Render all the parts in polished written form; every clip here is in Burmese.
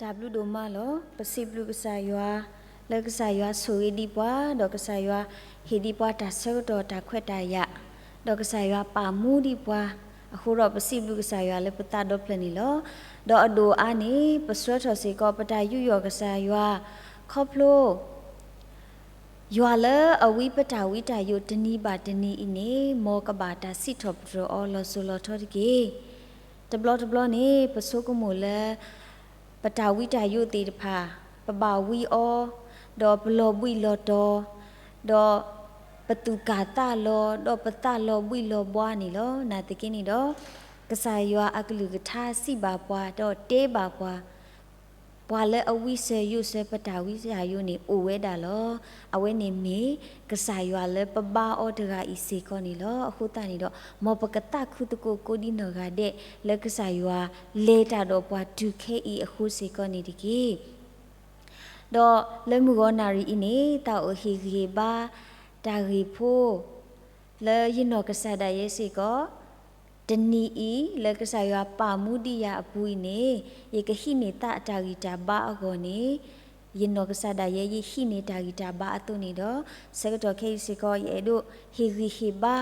จับลูดูมาลอปสิบลูกษายัวเลิกษายัวสุยดีปวาดอกษายัวเฮดีปวาตัดเสกดอตัดขวดตายะดอกษายัวปามูดีปวาအခုတော့ပစိလူကစားရွာလည်းပတာတော့ပြန်နေလို့တော့အဒိုအာနေပစွတ်တော်စီကပတာယူယောကစားရွာခေါပလို့ရွာလေအဝိပတာဝိတာယုတနီပါတနီအင်းနေမောကဘာတာစီထောပရောအော်လောဆိုလောထောတကေတဘလနေပစိုးကမိုလေပတာဝိတာယုတေတဖာပပဝီအောဒေါ်ဘလောဘွီလောတော်ဒေါ်ปตุกาตาโลดอปตาโลบุยโลบวานี่โลนาตะกินี่ดอกษายยัวอักลุกทาสิบาปวาดอเตบาปวาปวาเลอวิเสยุเสปตาวิสยายุนี่โอเวดาโลอเวนี่มีกษายยัวเลปบาออดราอิเสกอนี่โลအခုตานี่ดอมอปกตะခုตโกโกดิโนกาเดเลกษายยัวเลตาดอปวาดูเคอีအခုเสกอนี่ดิกีดอเลมุกอนารีอินี่ตาโอฮีกีบาตารีโพเลยินอกษาดาเยสิก็ตนีอีเลกษายาปามุดิยาอปุยเนเยกหิเนตาตาริตาบาอโกเนยินอกษาดาเยยิหิเนตาริตาบาอตุนี่ดอเสกตอเคสิก็เยดุฮิริฮิบา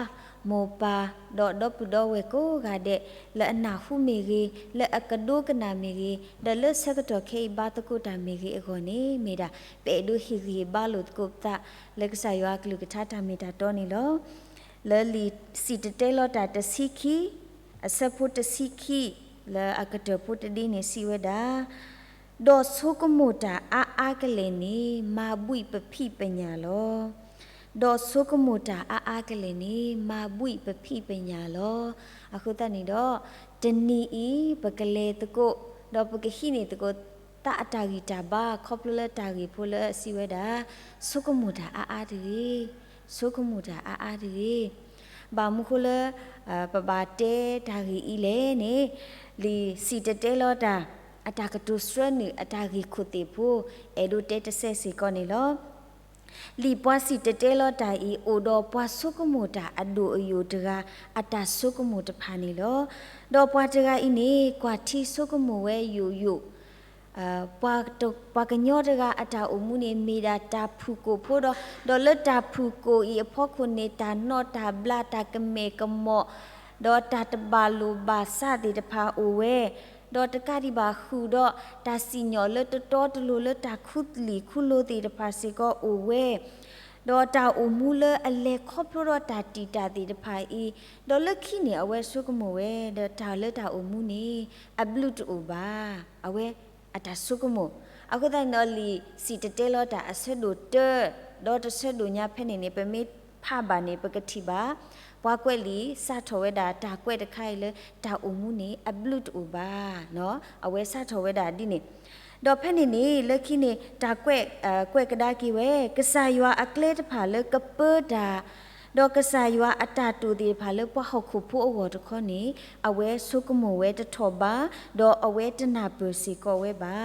โมปาดอดอปุดอเวโกกาเดเลอนาหุเมรีเลอกะโดกนาเมรีเดเลเสกตอเคบาตะกุตาเมรีอโกเนเมดาเปดุฮิริบาลุตกุปตาเลกษายากลุกทาตาเมตาตอนี่ลอเลลีสิตเตลอตาตสิคีอสพุตสิคีเลอกะตพุตดีเนสิเวดาดอสุกโมตาอาอากะเลนีมาบุยปะพิปัญญาลอดอสุกโมตาอาอากะเลนีมาบุยปะพิปัญญาลอအခုတန်นี่ดอตนีอีปะกะเลตะโกดอปะกะหิเนตะโกตาอตาริตาบาคอปเลตาริโพเลสิเวดาสุกโมตาอาดีสุกโมตาอาดีบามุคุเลปะบาเตตาริอีเลเนลีสิตเตลอตาอตากะตุสรนึอตาริคุติโพเอโดเตตเซสิกอนี่ลอลีปวาสิตเตลอตาอีโอดอปวาสุกโมตาอโดอโยตราอตาสุกโมตพานี่ลอดอปวาตราอีนี่กว่าที่สุกโมเวยูยูปากญอดกาอัตาอมุนีมีดาตาผูโกโพดอเลตาผูโกอีพอคนเนตานอตาบลาตากเมกมอดอตาตบาลูบาซาติตพาโอเวดอตกาดิบาคูดอตาสิญอเลตตอตโลเลตาคุตลีคุโลติตพาสิก็โอเวดอตาอมูเลอเลคอพโรตาติตาติตพาอีดอเลခိเนอเวสุกโมเวดอตาเลตาอมูนีอับลุตโอบาอเวအတဆုကမိုအခုတိုင်နော်လီစီတတဲလောတာအဆက်တို့တဲဒေါ်တဆက်တို့ညာဖက်နေနေပမေဖဘာနေပကတိပါပွားကွက်လီစထောဝဲတာတာကွက်တခိုင်လေတာအုံမှုနေအဘလုတ်ဥပါနော်အဝဲစထောဝဲတာဒီနေဒေါ်ဖက်နေနေလက်ခိနေတာကွက်ကွက်ကဒါကီဝဲကဆာယွာအကလေတဖာလေကပတာดอกษายว่าอัตาตูดีพาเลปะหกขุผู้อวดข้อนี้เอาเวสุกโมเวตทอบาดอเอาเวตนาเปสิกอเวบา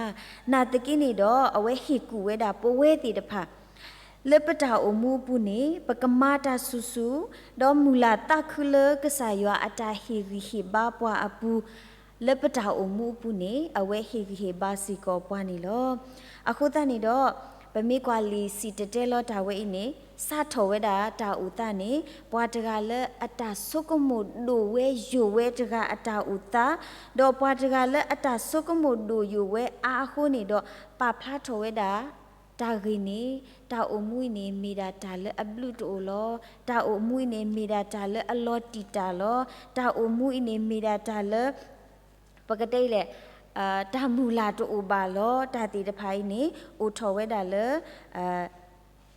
นาตะกินี่ดอเอาเวหิกูเวดาปเวติตะพะเลปตาอมูปุนีปกมาตาสุสุดอมูลาตะคุเลกษายว่าอัตาหิริหิบาปวาอปูเลปตาอมูปุนีเอาเวหิริหิบาสิกอปวานี่ลอအခုတန်นี่ดอปะเมกวาลีสิตเตลอตาเวอิเนสาทเวดาตาอุตานีปวาตกาเลอัตาสุกมุดูเวยูเวตกาอัตาอุตาดอปวาตกาเลอัตาสุกมุดูยูเวอาโคนี่ดอปาพลาทเวดาตากีนีตาอมุยนีมีดาตาเลอับลุตโอลอตาอมุยนีมีดาตาเลอลอติตาลอตาอมุยนีมีดาตาเลปกติเลยตามูลาตัวอบาลอตาตีตะไพนี่อุทเวดาเล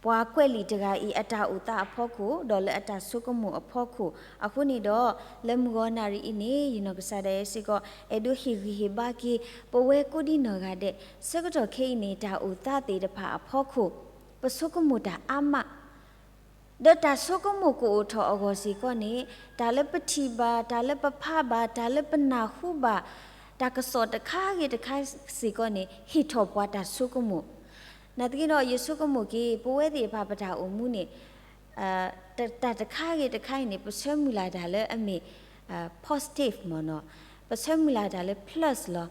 ปวาเควลีตกาอีอัตาอุตาอพอคูดอเลอัตาสุกโมอพอคูအခုนี่ดอเลมกอนารีอินี่ยนกษาเดสิก็เอดูฮิริฮิบากีปเวกุดินกาเดสกตอเคอินี่ตาอุตาตีตะพาอพอคูปสุกโมตาอามาดตาสุกโมกูอุทออโกสิก็นี่ตาเลปฏิบาตาเลปภาบาตาเลปนาหุบาตากสอดตะคาเกตะคาสิก็นี่ฮิทอปวาตาสุกโมนาตกินอเยสุกโมกีปเวติภาปตาอมุนี่ตาตะคาเกตะคานี่ปะเชมูลาดาเลอเมpositive มอเนาะปะเชมูลาดาเล plus ลอ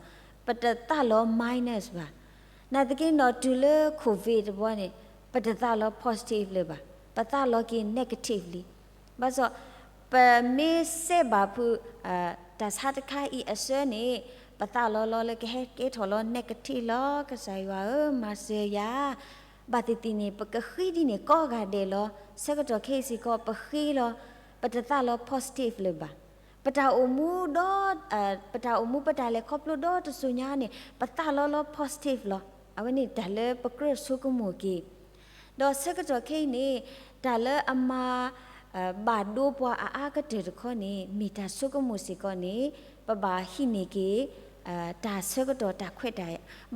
ปัตตาล้อ minus บ่านาตะกี้นอดูเลโควิดบ่เนี่ยปัตตาล้อ positive เลยบ่าปัตตาล้อกี negatively บ่ซอปะเมเซบาพูตัสหัดคาอีอเซนี่ปัตตาล้อล้อเลยเกถอล้อ negative ล้อกะไสว่ามาเซียบาติตินี่ปะกะขีดินี่ก็กะเดล้อสะกะตอเคสิก็ปะขีล้อปัตตาล้อ positive เลยบ่าปะตาอมูดอปะตาอมูปะตาเลครอบโลดอตสุญานี่ปะตาล้อ positive ล้อအဝနိဒါလေပကရဆုကမှုကီဒေါ်စကတော့ခိနေဒါလေအမဘာဒိုပွားအာကတဲ့ခေါနေမီတာဆုကမှုစီကောနေပဘာဟိနေကီဒါစကတော့ဒါခွက်တာ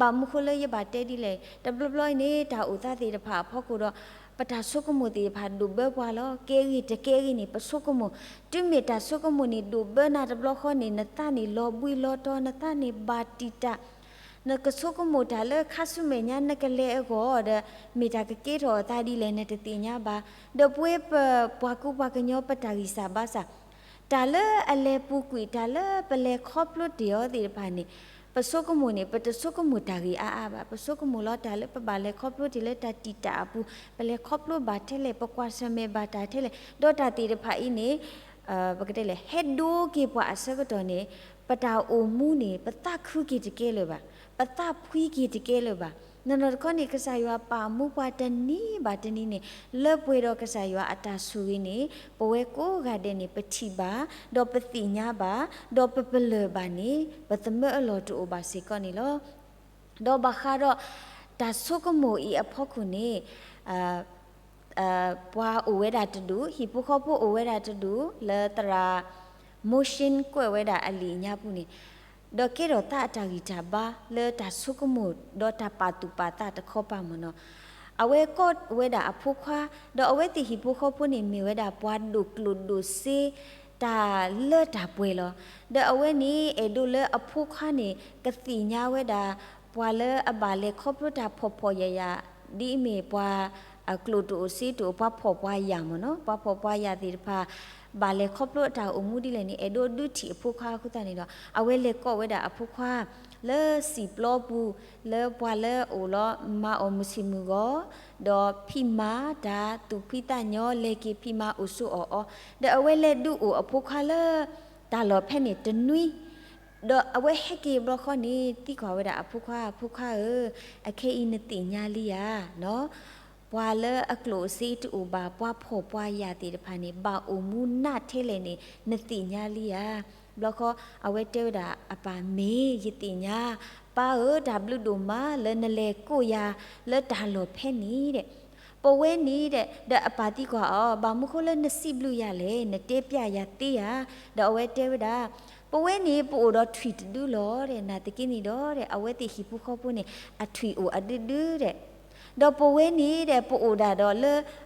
ဘာမခုလေရပါတဲဒီလေတဘလဘလနေတာဥသတိတဖာဖောက်ကိုတော့ပတာဆုကမှုတီဖာဒုဘပွားလောကဲရီတကဲရီနေပဆုကမှုတိမီတာဆုကမှုနေဒုဘနာတဘလခေါနေနတနေလောဘွီလောတော်နတနေဘာတီတာนกสุกมุดาเลคัสุเมญานกเลก็เดมีตากะเกโรตาดีเลนตติญาบาเดป่วยปวากุปากะญอปตาริสาบาสาตาเลอเลปุกุยตาเลเปเลครอบลุเดียวติพานี่ปสุกมุนี่ปตสุกมุตารีอาบาปสุกมุลอตาเลปบาเลครอบลุติเลตาติตาปูเปเลครอบลุบาเทเลปกวาสเมบาตาเทเลดอตาติรพาอีนี่บกเตเลเฮดดูกีปวาอสกตอนี่ปตาโอมูนี่ปตาคุกีตเกเลบาปตาพุยกีตเกเลบานนรคนี่กษายว่าปามุปาตนีบาตนีนี่เลปวยดอกษายว่าอัตาสุรินี่ปเวโกกาเดนี่ปฏิบาดอปติญาบาดอปเปเลบานี่ปตเมอลอตูบาสิกอนี่ลอดอบาคาดอตาสุกโมอีอภคุนี่ปวาโอเวดาตดูฮิปุคอปุโอเวดาตดูเลตรา motion กวยเวดาอลีญาปุนี่ดอกเกโรตาตากิจาบาเลตาสุกมุดอตาปาตุปาตาตะขอปามโนอเวกอดเวดาอภุควาดออเวติหิปุขอปุนี่มีเวดาปวาดุกลุดุซีตาเลตาปวยลอดอเวนี้เอดูเลอภุควานี่กะติญาเวดาปวาเลอบาเลขอปรุตาพอพอยายาดิเมปวากลุดุซีตุปะพอปวายามโนปะพอปวายาติพาบาเลครอบโลดาอมูดิเลนี่เอโดดุติอภุควาคุตานี่ดออเวเลก็เวดาอภุควาเลสีปลอปูเลปวาเลโอลอมาอมุสิมุโกดอพิมาดาตุพิตาญอเลกิพิมาอุสุออเดอเวเลดูอภุควาเลตาลอเพเนตนุยดออเวเฮกีบลอข้อนี้ที่ขอเวดาอภุควาอเคอินติญาลียาเนาะปวาเลอกโลซีตูบาปวาพอปวายาติพานิบาโอมูนาเทเลนีนติญาลียาบล็อกเอาไว้เตวดาอปาเมยติญาปาดับลูดูมาเลนเลกุยาเลดาโลเพนีเดปเวนีเดดอปาติกว่าบามุโคเลนซิบลูยาเลนเตปยายาติยาดเอาไว้เตวดาปเวนีปูดอทวีตดูลอเดนาตะกินีดอเดเอาไว้ติฮิปุขอปุเนอทวีโออดดูเดดอปเวนีเดปูโอดาดอเล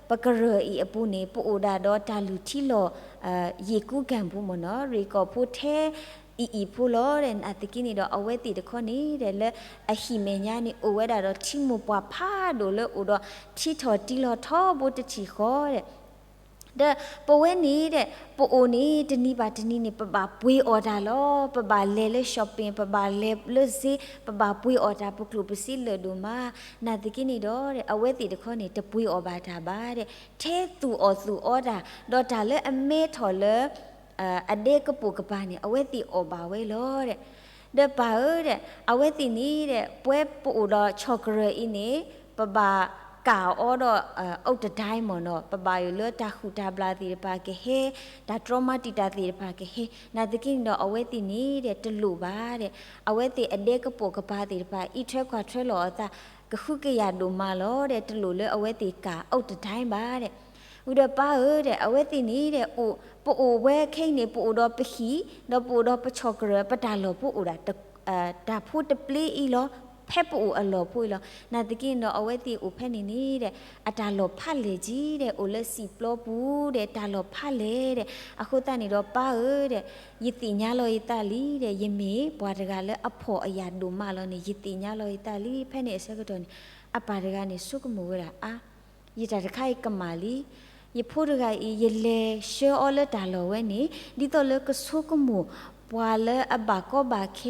ปกเรอีอปูนีปูโอดาดอตาลุทิโลเยกูกันปูมโนรีกอปูเทอีพูโลเรนอติกินีดอเอาเวติตะข้อนี้เดเลอหิเมญานี่โอเวดาดอทิมุปวาพาโดเลโอดอทิทอติลอทอบุตติขอเดเดปเวนีเดปูโอนีตนีบาตนีนี่ปบาปุยออดาลอปบาเลช้อปปิ้งปบาเลซีปบาปุยออดาปุกลุปซิเลดูมานาติกินีดอเดอเวติตะข้อนี้ตะปุยอบาทาบาเดเทตูออสูออดาดอตาเลอเมทอเลอเดกปูกปานี่อเวติอบาเวโลเดเดปาเดอเวตินี่เดป่วยปูดอช็อกเรอีนี่ปบากาออดอุตไดมอนปบาอยู่เลตาขุตาบลาติปาเกเฮตาทรมาติตาติปาเกเฮนาตะกินดออเวตินี่เดตลุบาเดอเวติอเดกปูกปาติปาอีเทควาเทลอตากะขุกยาดูมาลอเดตลุเลอเวติกาอุตไดบาเดอุดปาเดอเวตินี่เดปูโอเวเข่งนี่ปูดอปะขีดอปูดอปะชอกเรปะตาลอปูอุดาตาพูดตะปลีอีลอแพ่ปูอลอพูอีลอนาตะกินดอเอาไว้ตีอุแพ่นี่เดอะตาลอพะเลจีเดโอเลสิปลอปูเดตาลอพะเลเดอะโคตานี่ดอปาเดยิติญาลออิตาลีเดยเมปวาดกาเลอพออะยาดูมาลอนี่ยิติญาลออิตาลีแพ่นี่เสกตอนี่อะปาดกานี่สุกมูเวลาอะยิตาตะไคกะมาลียพูดกันอีเยเลเชออเลตาลอเวนี่ดิตอเลกสุกมูป ปัวเลอบาก็บาเค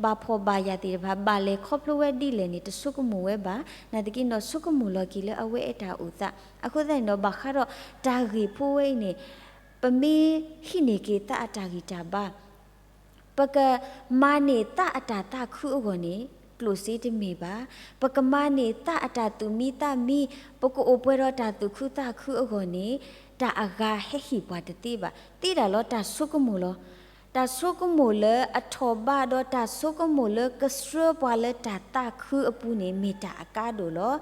บาพอบายาติบาเลครอบรู้เวดีเลยนี่ตสุกมูเวบานาตะกินดอสุกมูลอกิเลอเวเอตาอุตะအခုတဲ့တော့ဘာခါတော့တာဂီဖိုးဝိနေပမေဟိနေကေတာအတာဂီတာဘာပကမာနေတာအတာတာခုအောနေကလိုစီတမီပါပကမာနေတာအတာသူမီတာမီပကိုအပွဲတော့တာသူခုတာခုအောနေတာအဂါဟေဟီပွားတတိပါတိတာလောတာစုကမူလောတာဆုကမိုလအထောဘာတော့တာဆုကမိုလကစရပွာလတာတာခုအပူနေမီတာအကားတို့လော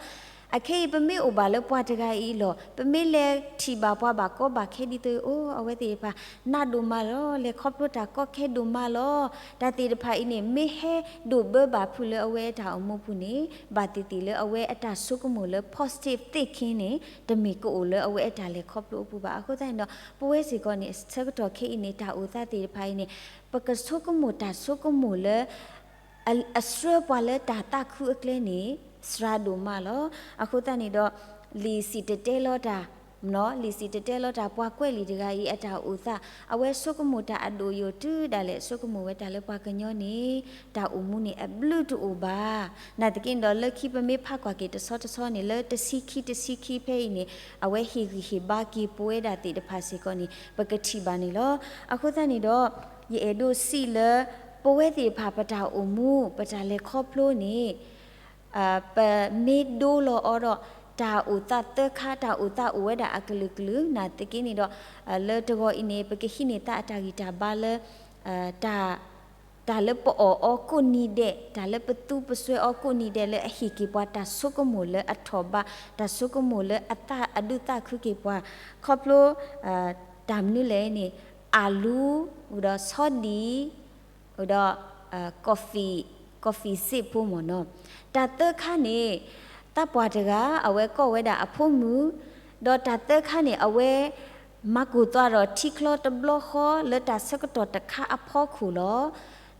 အခေပမေဥပါလပွားတကဤလောပမေလေထီပါပွားပါကောပါခေဒီတေအိုအဝဲတေပါနာဒူမာလောလေခေါပလို့တာကောခေဒူမာလောဒါတေတဖာဤနေမေဟဲဒူဘဘာဖူလအဝဲတာအမှုဖူနေဘာတီတီလအဝဲအတာဆုကမိုလ positive thinking နေတမီကိုလအဝဲအတာလေခေါပလို့ပူပါအခုတိုင်းတော့ပဝဲစီကောနေဆက်တော့ခေဤနေတာဥသတေတဖာဤနေပကဆုကမိုတာဆုကမိုလအစရပွာလတာတာခုအကလဲနေစရာဒူမာလောအခုတန်နေတော့လီစီတတဲလောတာနော်လီစီတတဲလောတာပွားကွဲ့လီတကကြီးအတာဥသအဝဲဆုကမူတာအဒိုယိုတူဒါလေဆုကမူဝဲတာလေပွားကညောနေတာဥမှုနေအဘလူတူဘာနာတကင်တော့လက်ခိပမေဖကွာကေတဆော့တဆော့နေလေတစီခိဖဲနေအဝဲဟီဘာကီပွဲတာတေတဖာစီကောနေပကတိပါနေလောအခုတန်နေတော့ယေအဒိုစီလေပွဲတေဖာပတာဥမှုပတာလေခေါပလို့နေပမေဒိုလောအော်တာဥတတခါတာဥတဥဝဒအကလကလူနာတကိနေတော့လေတကောအင်းနေပကခိနေတာအတာဂီတာဘာလေတာလေပေါ်ကုနီတဲ့တာလေပတူပဆွေအကုနီတဲ့လေအဟီကိပွားတာဆုကမိုလေအထောဘာတာဆုကမိုလေအတာအဒုတာခုကိပွားခေါပလိုတမ်နုလေနေအာလူဥဒဆော့ဒီဥဒကော်ဖီစစ်ဖို့မနော်တာတခါနေတပွားတကအဝဲကောဝဲတာအဖို့မူတော့တာတခါနေအဝဲမကူတော့ထိကလော့တဘလခောလက်တာစကတော့တခါအဖို့ခုလော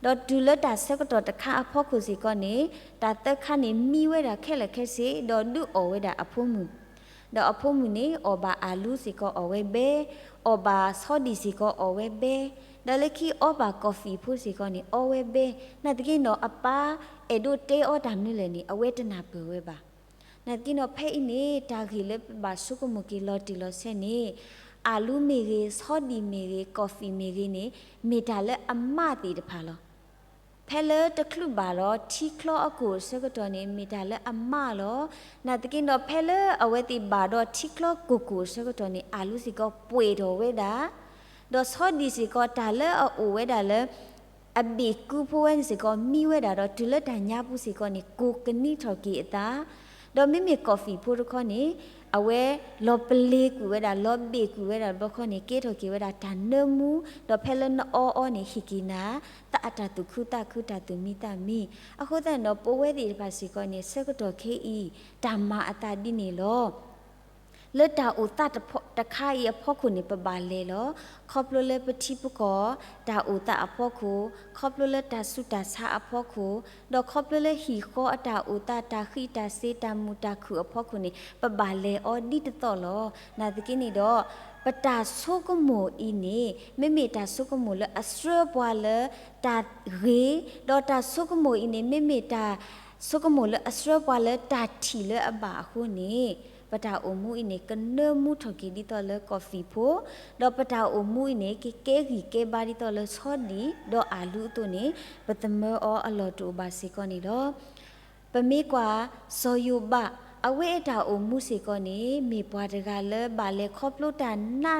တော့ဒူလက်တာစကတော့တခါအဖို့ခုစီကောနေတာတခါနေမိဝဲတာခဲလက်ခဲစီတော့ဒူအဝဲတာအဖို့မူတော့အဖို့မူနေအဘာအာလူစီကောအဝဲဘေအဘာဆောဒီစီကောအဝဲဘေဒါလခိအဘာကော်ဖီဖူစီကောနေအဝဲဘေနာတကိနော်အပါအဒိုတေအော်ဒမ်နူလေနေအဝဲတနာပဝဲပါနာတကိနော်ဖဲနေတာခီလေဘာဆုကမကီလော်တီလော်ဆဲနေအာလူမီရီဆောဒီမီရီကော်ဖီမီရီနေမီတာလေအမတီတဖာလောဖဲလေတခလူပါလောတီကလောအကိုစကတော်နေမီတာလေအမလောနာတကိနော်ဖဲလေအဝဲတီဘာတော့တီကလောကိုစကတော်နေအာလူစီကောပွေတော်ဝဲတာတော့ဆောဒီစီကောတာလေအိုဝဲတာလေအဘီကူဖိုန်စီကောမီဝဲတာတော့ဒူလက်တညာပူစီကောနေကိုကနီထော်ကီအတာတော့မိမိကော်ဖီဖိုခေါနေအဝဲလော်ပလေးကူဝဲတာလော်ဘီကူဝဲတာဘခေါနေကေထော်ကီဝဲတာတန်နမူတော့ဖဲလနအောနေဟီကီနာတအတာတုခုတာတုမီတာမီအခုတဲ့တော့ပိုးဝဲဒီပါစီကောနေစကတော့ခေဤဓမ္မအတာဒီနေလောလက်တာဥတတခါရဖောခုနေပပါလေလောခေါပလိုလေပတိပကောတာဥတအဖောခုခေါပလိုလေတာစုတာစာအဖောခုတော့ခေါပလိုလေဟီခောအတာဥတတာခိတာစေတာမူတာခုအဖောခုနေပပါလေအော်ဒီတတော်လောနာတကိနေတော့ပတာဆုကမိုအင်းနေမေမေတာဆုကမိုလအစရပွာလတာရေတော့တာဆုကမိုအင်းနေမေမေတာဆုကမိုလအစရပွာလတာထီလအဘာခုနေပတာအမှုအင်းကနမှုထကီဒီတော်လကော်ဖီဖိုတော့ပတာအမှုအင်းကေဘာဒီတော်လဆောဒီတော့အာလူတို့နေပတမောအလော်တူဘာစီကောနေတော့ပမေကွာဆောယူဘအဝဲတာအမှုစီကောနေမေပွားတကလဘာလေခေါပလိုတာနာ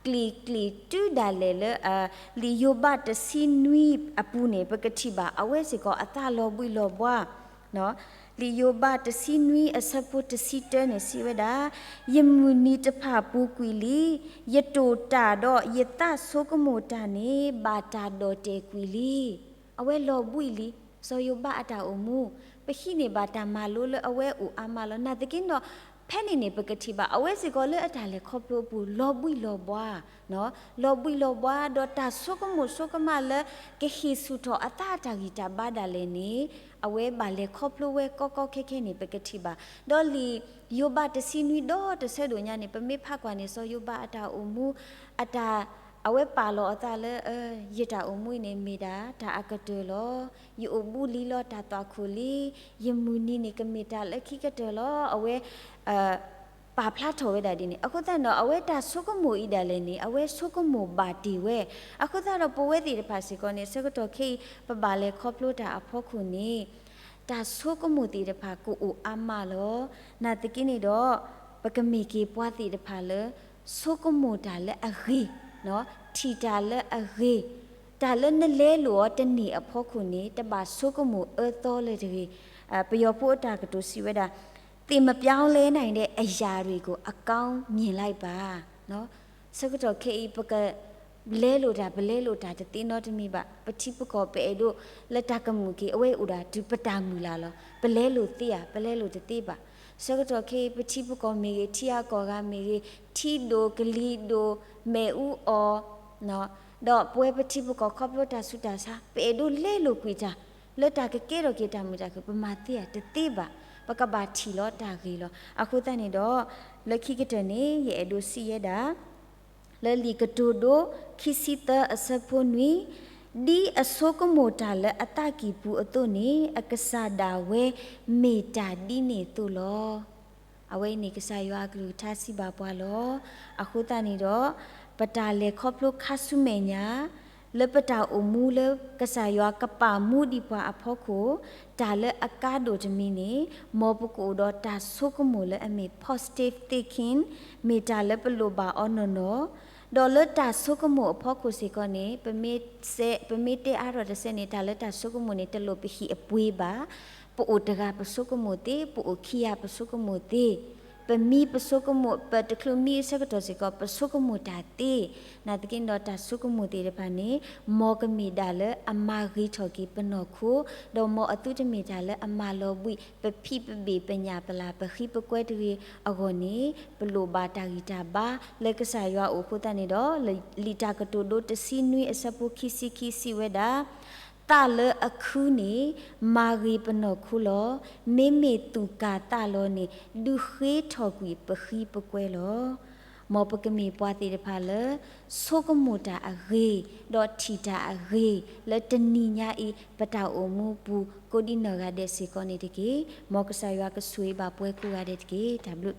ကလီတူဒါလေလီယိုဘတ်စီနွီအပူနေပကတိပါအဝဲစီကောအတာလောဘွီလောဘွားနော်လီယိုဘတ်စီနွီအစပုတစီတဲနေစီဝဒါယမူနီတဖပူကွီလီယတိုတာတော့ယတဆိုကမိုတာနေဘာတာတော့တေကွီလီအဝဲလောဘွီလီဆိုယိုဘအတာအမှုပခိနေဘာတာမာလို့အဝဲဦးအမလောနာတကင်းတော့ဖဲနေပကတိပါအဝဲစီကောလေအတာလေခေါပလို့ပူလောဘွီလောဘွားနော်လောဘွီလောဘွားတော့တာဆိုကမိုဆိုကမလေကေဟီဆူတော့အတာတာဂီတာဘာဒါလေနေအဝဲပါလေခေါပလို့ဝဲကောခဲနေပကတိပါတော့လီယိုဘတ်စီနွီတော့တဆဲတို့ညာနေပမေဖကွာနေဆိုယိုဘအတာအမှုအတာ เอาไว้ป่าลอตาเลยตาอมุยเนมีดาตาอากาเตลอยอบูลีลอตาตวคุลียมูนีนี่กมีตาเลคิกะเตลเอาไว้ป่าพลาดโถเวดาดินี่အခုတန်တော့အဝဲတာဆုကမှုဣဒါလည်းနေအဝဲဆုကမှုပါတီဝဲအခုတတော့ပဝဲတီတဖာစီကောနေစကတော့ခေပပါလေခေါပလို့တာအဖို့ခုနေတာဆုကမှုတီတဖာကိုအိုအမလောနာတကိနေတော့ပကမီကေပွားတီတဖာလေဆုကမှုတာလည်းအခေနော်ထီတာလည်းအခေတာလည်းနလဲလောတနေအဖို့ခုနေတပါဆုကမှုတော်လေတကြီးပယောဖို့တာကတူစီဝဲတာတင်မပြောင်းလဲနိုင်တဲ့အရာတွေကိုအကောင်းမြင်လိုက်ပါနော်စကတော့ခေပကလဲလို့တာဘလဲလို့တာတင်းတော့တမိပါပတိပကောပဲတို့လက်တကမှုကြီးအဝဲဥတာဒီပတာမူလာလောဘလဲလို့သိရဘလဲလို့တိပါစကတော့ခေပတိပကောမေထီယာကောကမေထီဒိုဂလီဒိုမေဥအောနော်တော့ပွဲပတိပကောခေါပလို့တာဆုတာစားပဲတို့လဲလို့ကြွေကြလက်တကကဲတော့ကေတာမူတာကပမာတိရတိပါပကဘာထီလောတာဂီလောအခုတန်နေတော့လက်ခိကတနေရဲ့ဒိုစီရတာလဲလီကတိုဒိုခိစီတအစဖွန်ဝီဒီအစောကမိုတာလဲအတကီပူအတုနေအကဆာဒါဝဲမေတာဒီနေတူလောအဝဲနေကဆာရွာကလူထားစီပါပွားလောအခုတန်နေတော့ပတာလေခေါပလုခါဆုမေညာလပတာအမူလကဆာရွာကပါမှုဒီပွားအဖို့ကိုဒါလအကားဒိုဂျမီနေမောပကိုတော့ဒါဆုကမူလအမေ positive thinking မေတာလပလိုပါအော်နော်ဒေါ်လတာဆုကမူအဖို့ကိုစီကနေပမေတဲအားရတဲ့စနေတာလတာဆုကမူနေတလို့ပဟိအပွေးပါပိုတကပဆုကမူတေပိုခီယာပဆုကမူတေပမီပစုကမှုပတကလမီစကတော့စီကပစုကမှုတာတေနာတကင်းတော့တာစုကမှုတေတပါနေမောကမီဒါလအမာဂီထော်ကီပနောခုဒေါ်မောအတုတမီဒါလအမာလောဘွိပဖိပဘေပညာပလာပခိပကွဲတီအဂောနီပလိုဘာတာဂီတာဘာလက်ကဆာရွာအိုခုတနေတော့လီတာကတိုဒိုတစီနွိအစပုခိစီဝဲတာတာလအခုနေမာဂီပနောခုလောမေမေတူကာတာလောနေဒုခေထောကွေပခိပကွဲလောမောပကမီပွားတိတဖာလဆိုကမူတာအဂေဒေါ်ထီတာအဂေလတနီညာဤပတောက်အမူပူကိုဒီနောကတဲ့စီကောနေတကေမောကဆာရွာကဆွေးပါပွဲကူရတဲ့တကေဒါဘလို့